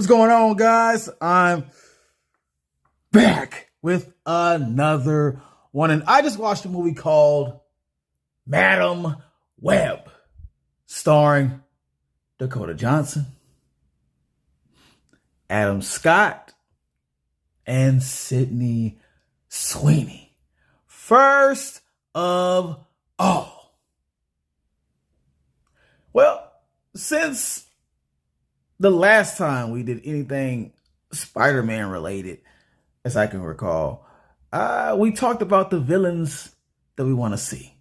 What's going on, guys? I'm back with another one, and I just watched a movie called Madam Web, starring Dakota Johnson, Adam Scott, and Sydney Sweeney. First of all, well, since the last time we did anything Spider-Man related, as I can recall, we talked about the villains that we want to see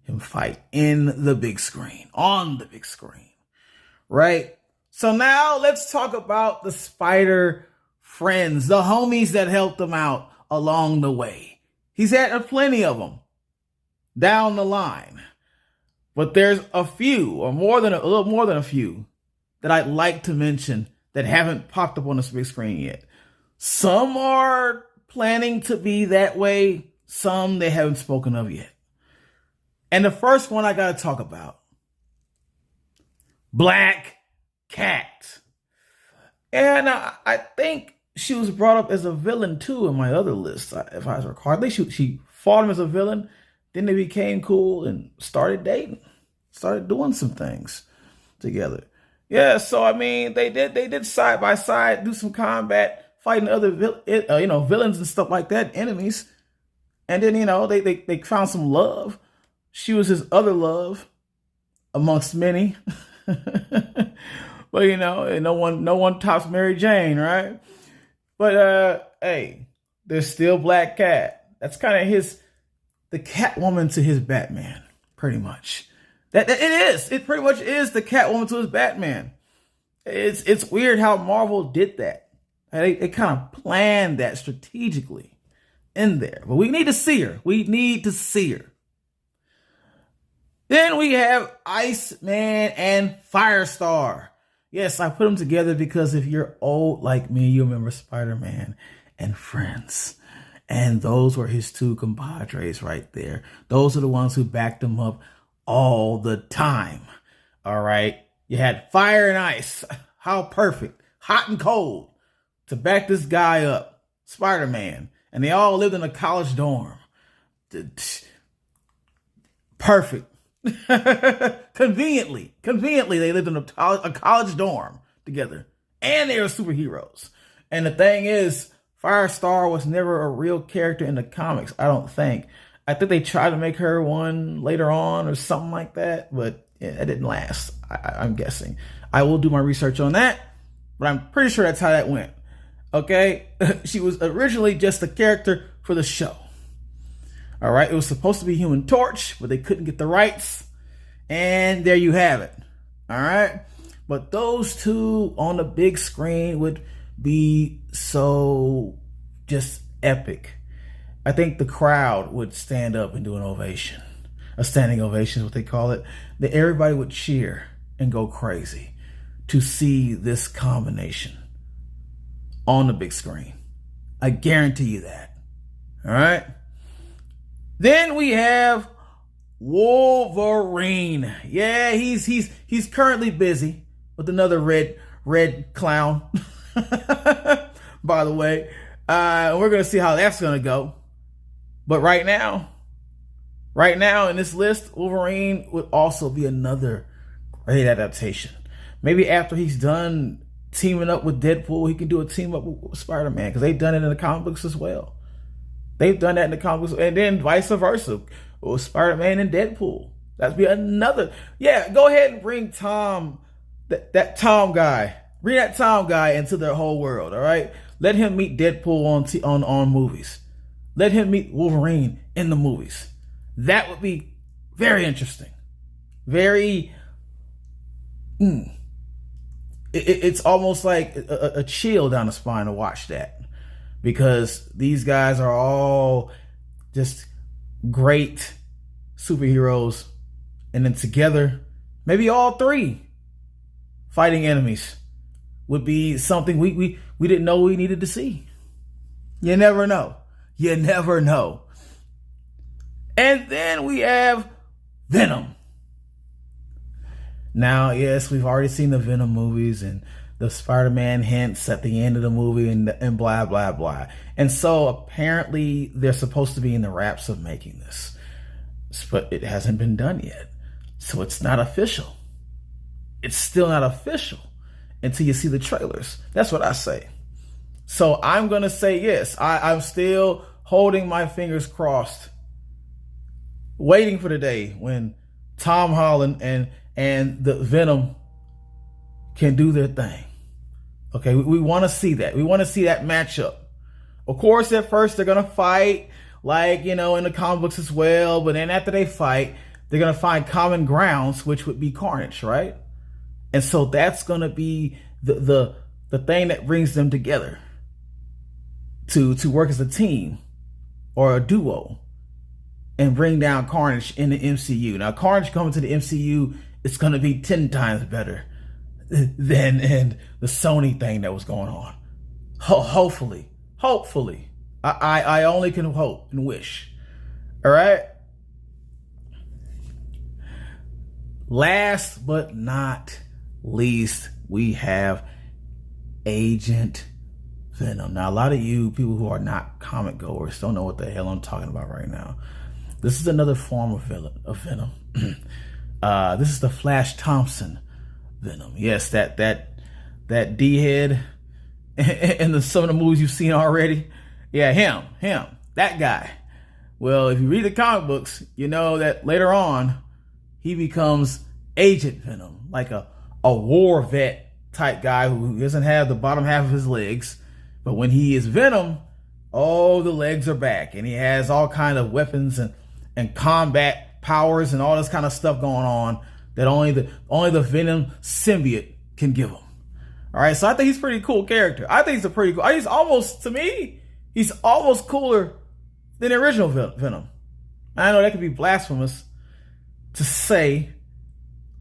him fight in the big screen, on the big screen, right? So now let's talk about the Spider friends, the homies that helped him out along the way. He's had plenty of them down the line, but there's a few, or a little more than a few, that I'd like to mention that haven't popped up on the big screen yet. Some are planning to be that way. Some they haven't spoken of yet. And the first one I got to talk about, Black Cat. And I think she was brought up as a villain too in my other list, if I recall. I think she fought him as a villain. Then they became cool and started dating, started doing some things together. Yeah, so I mean, they did side by side, do some combat, fighting other villains and stuff like that, enemies, and then they found some love. She was his other love, amongst many, but no one tops Mary Jane, right? But hey, there's still Black Cat. That's kind of the Catwoman to his Batman, pretty much. It pretty much is the Catwoman to his Batman. It's weird how Marvel did that. They kind of planned that strategically in there. But we need to see her. Then we have Iceman and Firestar. Yes, I put them together because if you're old like me, you remember Spider-Man and Friends. And those were his two compadres right there. Those are the ones who backed him up all the time. All right. You had fire and ice. How perfect. Hot and cold to back this guy up. Spider-Man. And they all lived in a college dorm. Perfect. Conveniently, they lived in a college dorm together. And they were superheroes. And the thing is, Firestar was never a real character in the comics, I don't think. I think they tried to make her one later on or something like that, but yeah, it didn't last, I'm guessing. I will do my research on that, but I'm pretty sure that's how that went. Okay? She was originally just a character for the show. All right? It was supposed to be Human Torch, but they couldn't get the rights. And there you have it. All right? But those two on the big screen would be so just epic. I think the crowd would stand up and do an ovation. A standing ovation is what they call it. That everybody would cheer and go crazy to see this combination on the big screen. I guarantee you that. All right. Then we have Wolverine. Yeah, he's currently busy with another red clown. By the way, we're gonna see how that's gonna go. But right now in this list, Wolverine would also be another great adaptation. Maybe after he's done teaming up with Deadpool, he can do a team up with Spider-Man, because they've done it in the comic books as well. They've done that in the comic books, and then vice versa with Spider-Man and Deadpool. That'd be another. Yeah, go ahead and bring Tom, that Tom guy. Bring that Tom guy into their whole world. All right, let him meet Deadpool on movies. Let him meet Wolverine in the movies. That would be very interesting. Very. It's almost like a chill down the spine to watch that, because these guys are all just great superheroes, and then together, maybe all three fighting enemies would be something we didn't know we needed to see. You never know. You never know. And then we have Venom. Now, yes, we've already seen the Venom movies, and the Spider-Man hints at the end of the movie and blah, blah, blah. And so apparently they're supposed to be in the wraps of making this, but it hasn't been done yet. So it's not official. It's still not official until you see the trailers. That's what I say. So I'm going to say yes. I'm still holding my fingers crossed, waiting for the day when Tom Holland and the Venom can do their thing. Okay, we want to see that. We want to see that matchup. Of course, at first they're going to fight, like, in the comic books as well. But then after they fight, they're going to find common grounds, which would be Carnage, right? And so that's going to be the thing that brings them together to work as a team or a duo and bring down Carnage in the MCU. Now, Carnage coming to the MCU, it's going to be 10 times better than in the Sony thing that was going on. Hopefully. I only can hope and wish. All right. Last but not least, we have Agent Venom. Now, a lot of you people who are not comic goers don't know what the hell I'm talking about right now. This is another form of Venom. This is the Flash Thompson Venom. Yes, that D-head in some of the movies you've seen already. Yeah, him, that guy. Well, if you read the comic books, you know that later on he becomes Agent Venom, like a war vet type guy who doesn't have the bottom half of his legs. But when he is Venom, the legs are back, and he has all kind of weapons and combat powers and all this kind of stuff going on that only the Venom symbiote can give him. All right, so I think he's a pretty cool character. I think he's a pretty cool. He's almost, to me, he's almost cooler than the original Venom. I know that could be blasphemous to say,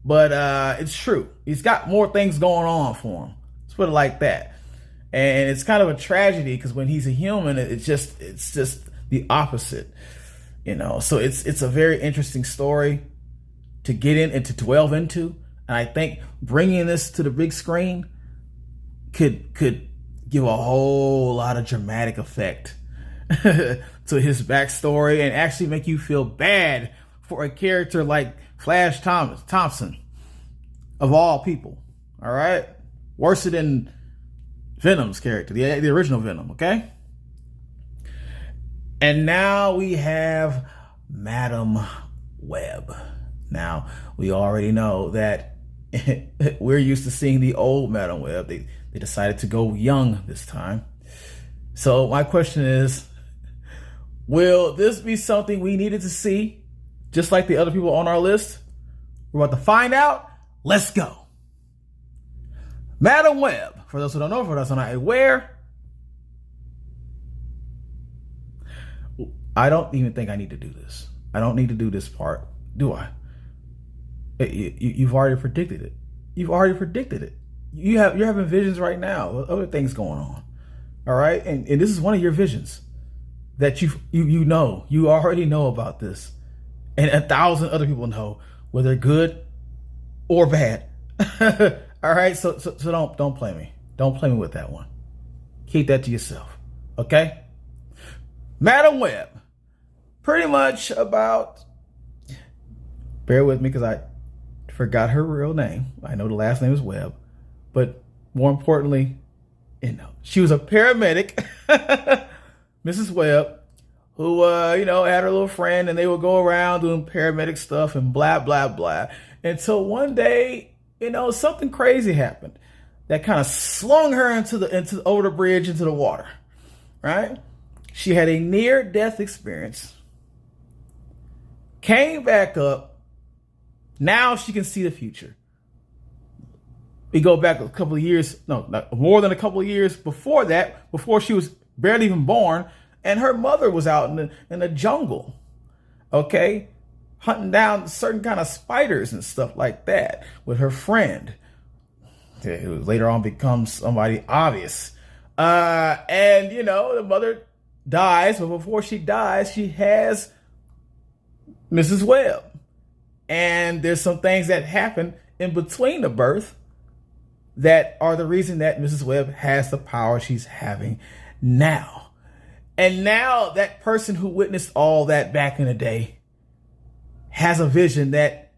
but it's true. He's got more things going on for him. Let's put it like that. And it's kind of a tragedy because when he's a human, it's just the opposite, So it's a very interesting story to get in and to delve into. And I think bringing this to the big screen could give a whole lot of dramatic effect to his backstory and actually make you feel bad for a character like Flash Thompson, of all people. All right, worse than Venom's character, the original Venom, okay? And now we have Madam Web. Now, we already know that we're used to seeing the old Madam Web. They decided to go young this time. So my question is, will this be something we needed to see, just like the other people on our list? We're about to find out. Let's go. Madam Web, for those who don't know, for those who are not aware, I don't even think I need to do this. I don't need to do this part, do I? You've already predicted it. You're having visions right now with other things going on. All right, and this is one of your visions that you already know about this, and 1,000 other people know, whether good or bad. All right, so don't play me. Don't play me with that one. Keep that to yourself, okay? Madam Web, pretty much about. Bear with me because I forgot her real name. I know the last name is Webb, but more importantly, she was a paramedic, Mrs. Webb, who had her little friend, and they would go around doing paramedic stuff and blah blah blah. Until one day, something crazy happened that kind of slung her into over the bridge into the water. Right? She had a near-death experience, came back up. Now she can see the future. We go back a couple of years, more than a couple of years before that, before she was barely even born, and her mother was out in the jungle, okay, hunting down certain kind of spiders and stuff like that with her friend, who later on becomes somebody obvious. And the mother dies, but before she dies, she has Mrs. Webb. And there's some things that happen in between the birth that are the reason that Mrs. Webb has the power she's having now. And now that person who witnessed all that back in the day has a vision that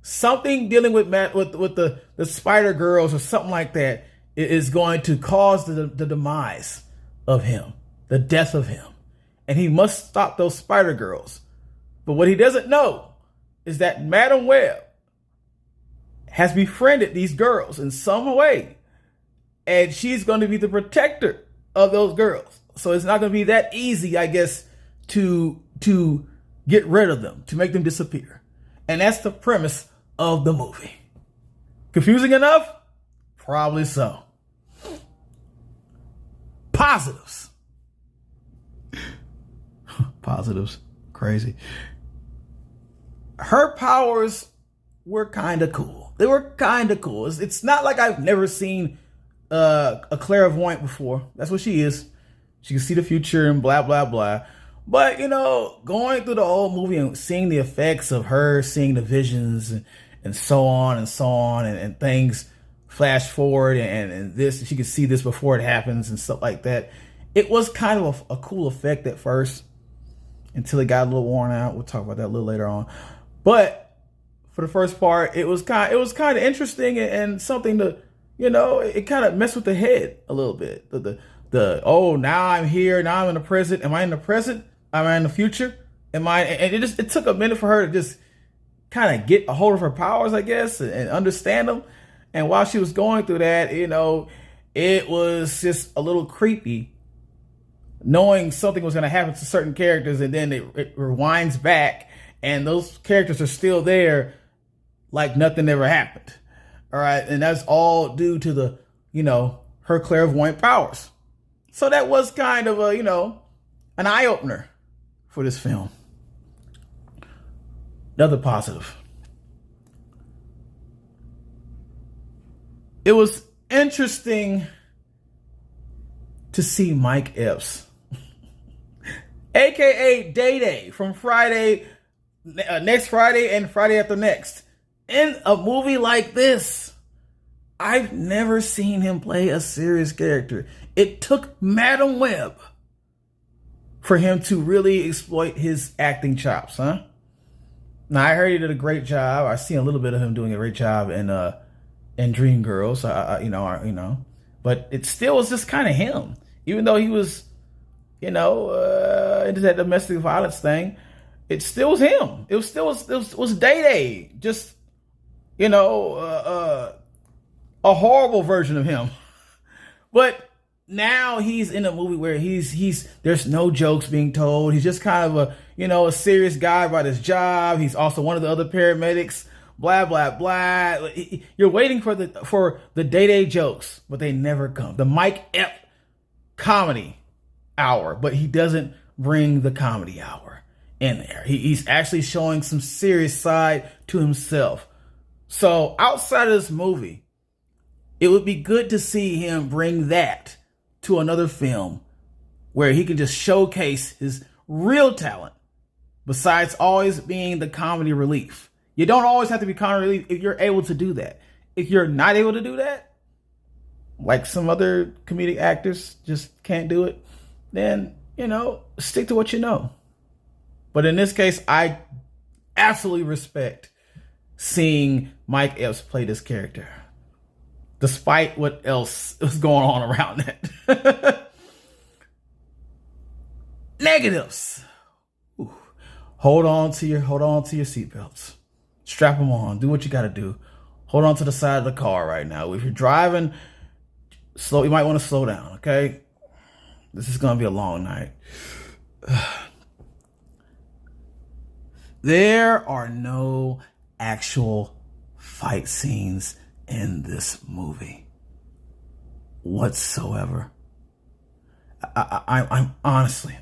something dealing with the Spider Girls or something like that is going to cause the demise of him, the death of him. And he must stop those Spider Girls. But what he doesn't know is that Madam Web has befriended these girls in some way. And she's going to be the protector of those girls. So it's not going to be that easy, I guess, to get rid of them, to make them disappear. And that's the premise of the movie. Confusing enough? Probably so. Positives. Positives. Crazy. Her powers were kind of cool. They were kind of cool. It's not like I've never seen a clairvoyant before. That's what she is. She can see the future and blah, blah, blah. But, you know, going through the whole movie and seeing the effects of her seeing the visions and so on and so on and things flash forward and this, she can see this before it happens and stuff like that. It was kind of a cool effect at first until it got a little worn out. We'll talk about that a little later on. But for the first part, it was kind of interesting and something to, you know, it kind of messed with the head a little bit. Oh, now I'm here, now I'm in the present. Am I in the present? Am I in the future? And it took a minute for her to just kind of get a hold of her powers, I guess, and understand them. And while she was going through that, you know, it was just a little creepy knowing something was going to happen to certain characters, and then it rewinds back and those characters are still there like nothing ever happened. All right. And that's all due to the, you know, her clairvoyant powers. So that was kind of a, you know, an eye opener for this film. Another positive. It was interesting to see Mike Epps, aka Day Day from Friday, next Friday and Friday after next, in a movie like this. I've never seen him play a serious character. It took Madam Web for him to really exploit his acting chops, huh? Now, I heard he did a great job. I've seen a little bit of him doing a great job in Dreamgirls, but it still was just kind of him. Even though he was, you know, into that domestic violence thing, it still was him. It was Day Day, just, you know, a horrible version of him. But now he's in a movie where there's no jokes being told. He's just kind of a serious guy about his job. He's also one of the other paramedics. Blah blah blah. You're waiting for the Day jokes, but they never come. The Mike Epps comedy hour, but he doesn't bring the comedy hour in there. He's actually showing some serious side to himself. So outside of this movie, it would be good to see him bring that to another film where he can just showcase his real talent besides always being the comedy relief. You don't always have to be comedy relief if you're able to do that. If you're not able to do that, like some other comedic actors just can't do it, then, you know, stick to what you know. But in this case, I absolutely respect seeing Mike Epps play this character, despite what else is going on around that. Negatives. Ooh. Hold on to your seatbelts. Strap them on. Do what you got to do. Hold on to the side of the car right now. If you're driving slow, you might want to slow down, okay? This is going to be a long night. There are no actual fight scenes in this movie whatsoever. I'm honestly,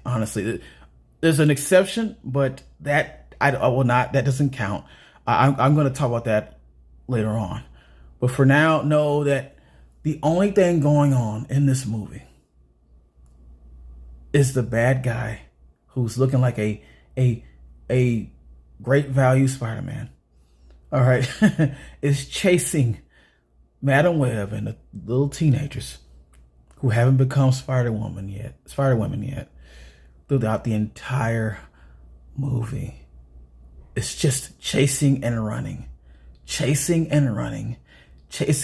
there's an exception, but that I will not. That doesn't count. I'm going to talk about that later on. But for now, know that the only thing going on in this movie is the bad guy who's looking like a great value Spider-Man. All right, is chasing Madam Web and the little teenagers who haven't become Spider-Woman yet, throughout the entire movie. It's just chasing and running, chase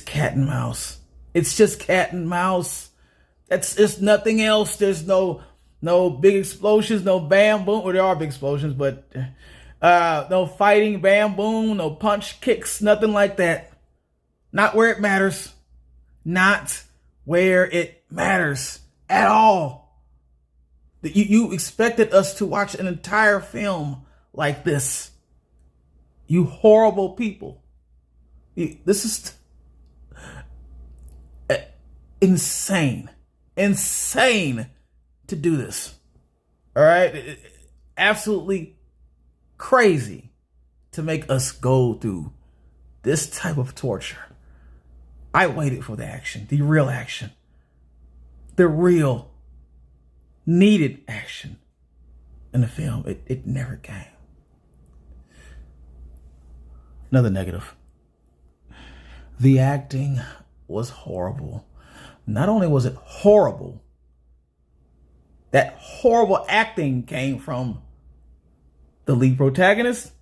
cat and mouse. It's just cat and mouse. It's nothing else. There's no big explosions, no bam boom. Well, there are big explosions, but no fighting, bam boom, no punch kicks, nothing like that. Not where it matters. Not where it matters at all. You expected us to watch an entire film like this. You horrible people. This is insane. Insane to do this. All right? Absolutely crazy to make us go through this type of torture. I waited for the action, the real action, the real needed action in the film. It never came. Another negative. The acting was horrible. Not only was it horrible, that horrible acting came from the lead protagonist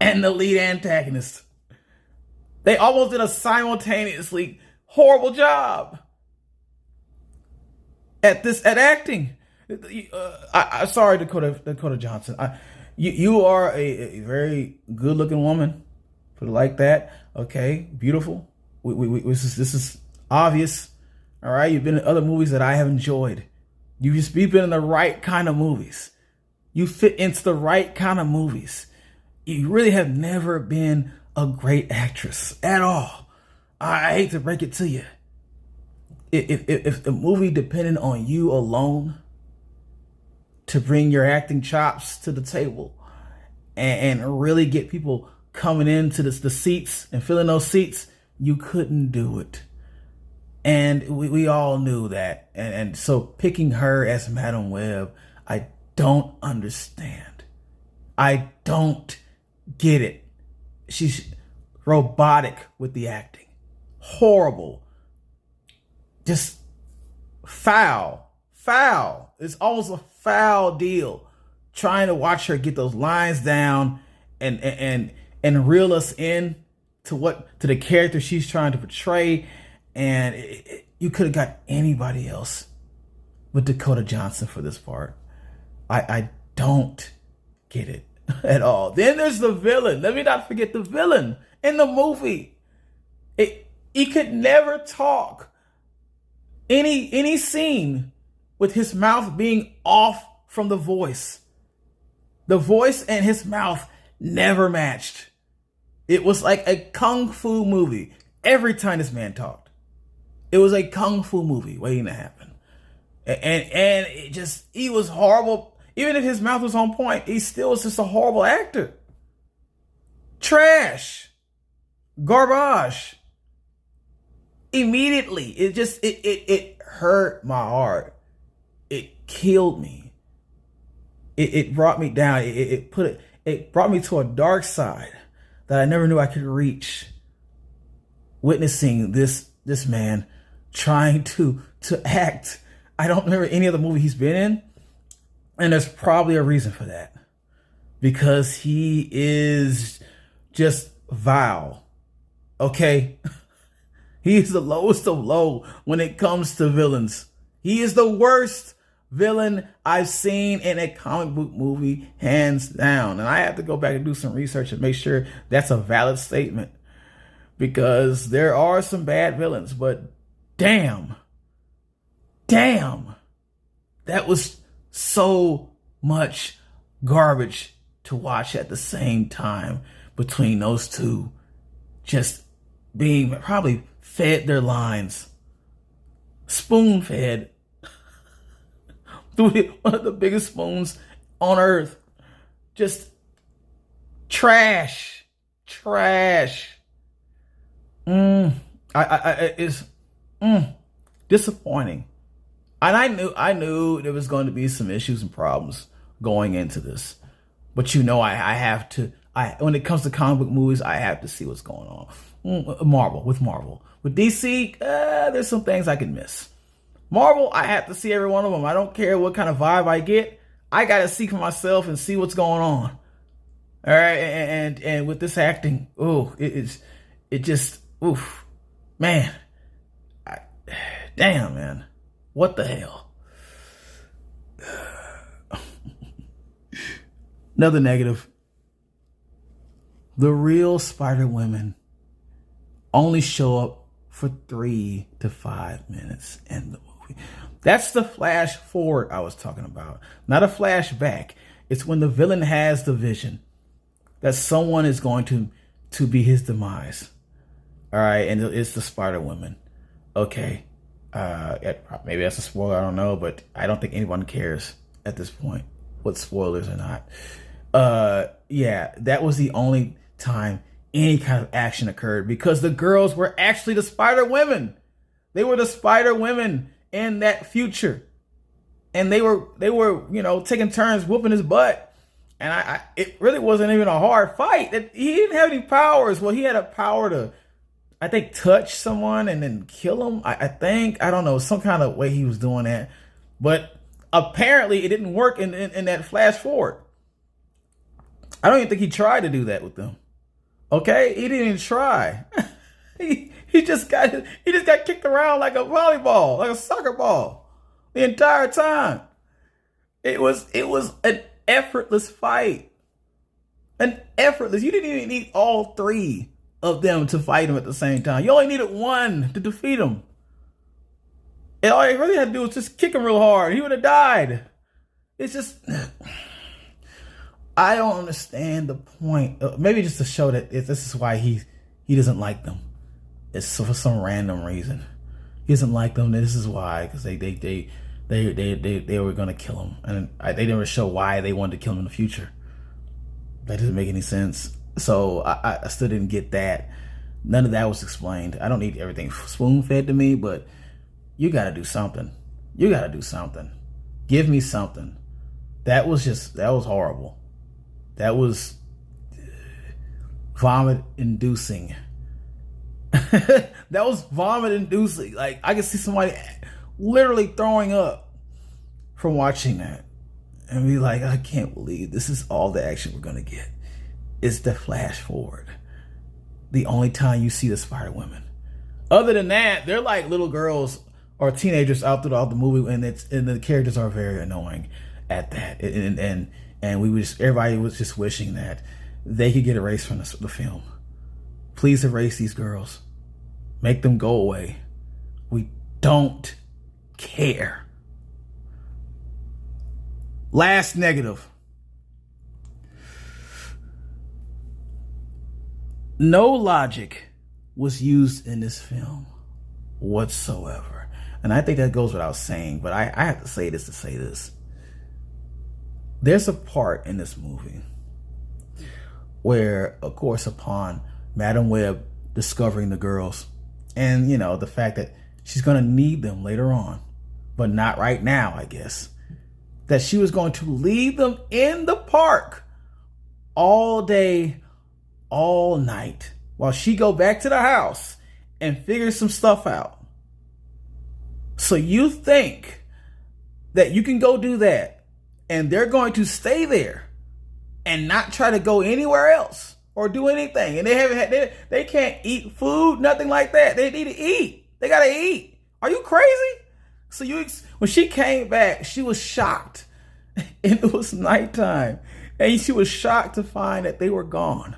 and the lead antagonist. They almost did a simultaneously horrible job at acting. Sorry, Dakota Johnson. You are a very good-looking woman, put it like that. Okay, beautiful. This is obvious. All right, you've been in other movies that I have enjoyed. You've been in the right kind of movies. You fit into the right kind of movies. You really have never been a great actress at all. I hate to break it to you. If the movie depended on you alone to bring your acting chops to the table and really get people coming into the seats and filling those seats, you couldn't do it. And we all knew that. And so picking her as Madam Web, I don't understand. I don't get it. She's robotic with the acting. Horrible. Just foul. It's almost a foul deal trying to watch her get those lines down and reel us in to the character she's trying to portray. And you could have got anybody else with Dakota Johnson for this part. I don't get it at all. Then there's the villain. Let me not forget the villain in the movie. He could never talk. Any scene with his mouth being off from the voice. The voice and his mouth never matched. It was like a kung fu movie every time this man talked. It was a kung fu movie waiting to happen. And he was horrible. Even if his mouth was on point, he still was just a horrible actor. Trash. Garbage. Immediately. It hurt my heart. It killed me. It brought me down. It brought me to a dark side that I never knew I could reach. Witnessing this man trying to act. I don't remember any other movie he's been in. And there's probably a reason for that. Because he is just vile. Okay? He is the lowest of low when it comes to villains. He is the worst villain I've seen in a comic book movie, hands down. And I have to go back and do some research and make sure that's a valid statement. Because there are some bad villains, but damn, that was so much garbage to watch at the same time between those two just being probably fed their lines, spoon fed through one of the biggest spoons on earth. Just trash. It's disappointing. And I knew there was going to be some issues and problems going into this. But I have to When it comes to comic book movies, I have to see what's going on. Marvel. With DC, there's some things I can miss. Marvel, I have to see every one of them. I don't care what kind of vibe I get. I got to see for myself and see what's going on. All right, and with this acting, it just, man, damn, man, what the hell? Another negative. The real Spider Women only show up for 3 to 5 minutes in the movie. That's the flash forward I was talking about, not a flashback. It's when the villain has the vision that someone is going to be his demise. All right, and it's the Spider Woman. Okay, maybe that's a spoiler. I don't know, but I don't think anyone cares at this point what spoilers or not. Yeah, that was the only time any kind of action occurred because the girls were actually the Spider Women. They were the Spider Women in that future, and they were taking turns whooping his butt. And it really wasn't even a hard fight. He didn't have any powers. Well, he had a power to, I think, touch someone and then kill him. I don't know, some kind of way he was doing that. But apparently it didn't work in that flash forward. I don't even think he tried to do that with them. Okay? He didn't even try. he just got kicked around like a volleyball, like a soccer ball the entire time. It was an effortless fight. You didn't even need all 3 of them to fight him at the same time. You only needed 1 to defeat him. And all you really had to do was just kick him real hard. He would have died. It's just, I don't understand the point. Maybe just to show that this is why he doesn't like them. It's for some random reason. He doesn't like them. This is why, because they were going to kill him, and they didn't show why they wanted to kill him in the future. That doesn't make any sense. So I still didn't get that. None of that was explained. I don't need everything spoon fed to me, but you got to do something. You got to do something. Give me something. That was horrible. That was vomit inducing. That was vomit inducing. Like, I could see somebody literally throwing up from watching that and be like, I can't believe this is all the action we're going to get. It's the flash forward. The only time you see the Spider Women. Other than that, they're like little girls or teenagers out throughout the movie, and the characters are very annoying at that. And everybody was just wishing that they could get erased from the film. Please erase these girls. Make them go away. We don't care. Last negative. No logic was used in this film whatsoever. And I think that goes without saying, but I have to say this to say this. There's a part in this movie where, of course, upon Madam Web discovering the girls and, the fact that she's going to need them later on, but not right now, I guess, that she was going to leave them in the park all day, all night, while she go back to the house and figure some stuff out. So you think that you can go do that and they're going to stay there and not try to go anywhere else or do anything? And they can't eat food, nothing like that. They need to eat. They got to eat. Are you crazy? So when she came back, she was shocked. And it was nighttime. And she was shocked to find that they were gone.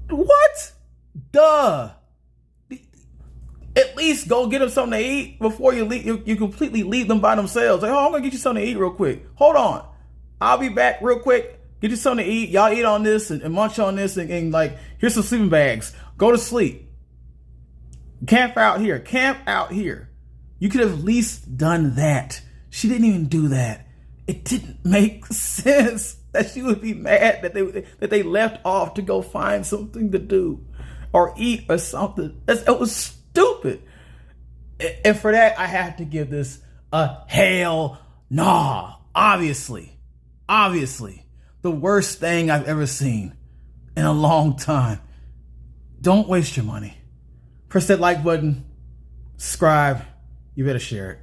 What? Duh. At least go get them something to eat before you leave. You completely leave them by themselves. Like, I'm going to get you something to eat real quick. Hold on. I'll be back real quick. Get you something to eat. Y'all eat on this and munch on this and like, here's some sleeping bags. Go to sleep. Camp out here. Camp out here. You could have at least done that. She didn't even do that. It didn't make sense that she would be mad that they left off to go find something to do or eat or something. It was stupid. And for that, I have to give this a hell nah. Obviously. the worst thing I've ever seen in a long time. Don't waste your money. Press that like button, subscribe, you better share it.